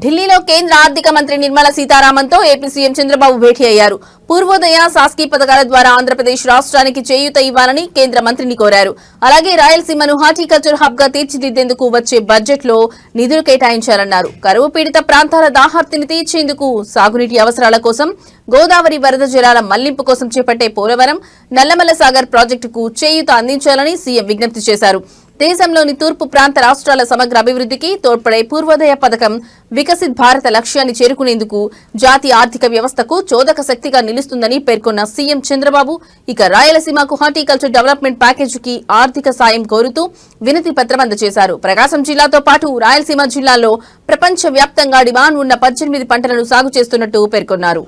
ఢిల్లీలో కేంద్ర ఆర్థిక మంత్రి నిర్మలా సీతారామన్తో ఏపీ సీఎం చంద్రబాబు భేటీ అయ్యారు. పూర్వోదయ శాసకీ పథకాల ద్వారా ఆంధ్రప్రదేశ్ రాష్ట్రానికి చేయూత ఇవ్వాలని కేంద్ర మంత్రిని కోరారు. అలాగే రాయలసీమను హార్టికల్చర్ హబ్ గా తీర్చిదిద్దేందుకు వచ్చే బడ్జెట్ లో నిధులు కేటాయించాలన్నారు. కరువు పీడిత ప్రాంతాల దాహార్తిని తీర్చేందుకు సాగునీటి అవసరాల కోసం గోదావరి వరద జలాల మళ్లింపు కోసం చేపట్టే పోలవరం నల్లమల సాగర్ ప్రాజెక్టుకు చేయూత అందించాలని సీఎం విజ్ఞప్తి చేశారు. దేశంలోని తూర్పు ప్రాంత రాష్ట్రాల సమగ్ర అభివృద్ధికి తోడ్పడే పూర్వోదయ పథకం వికసిత్ భారత లక్ష్యాన్ని చేరుకునేందుకు జాతీయ ఆర్థిక వ్యవస్థకు చోదక శక్తిగా నిలుస్తుందని పేర్కొన్న సీఎం చంద్రబాబు ఇక రాయలసీమకు హార్టికల్చర్ డెవలప్మెంట్ ప్యాకేజీకి ఆర్థిక సాయం కోరుతూ వినతి పత్రం అందజేశారు. ప్రకాశం జిల్లాతో పాటు రాయలసీమ జిల్లాలో ప్రపంచ వ్యాప్తంగా డిమాండ్ ఉన్న 18 పంటలను సాగు చేస్తున్నట్టు పేర్కొన్నారు.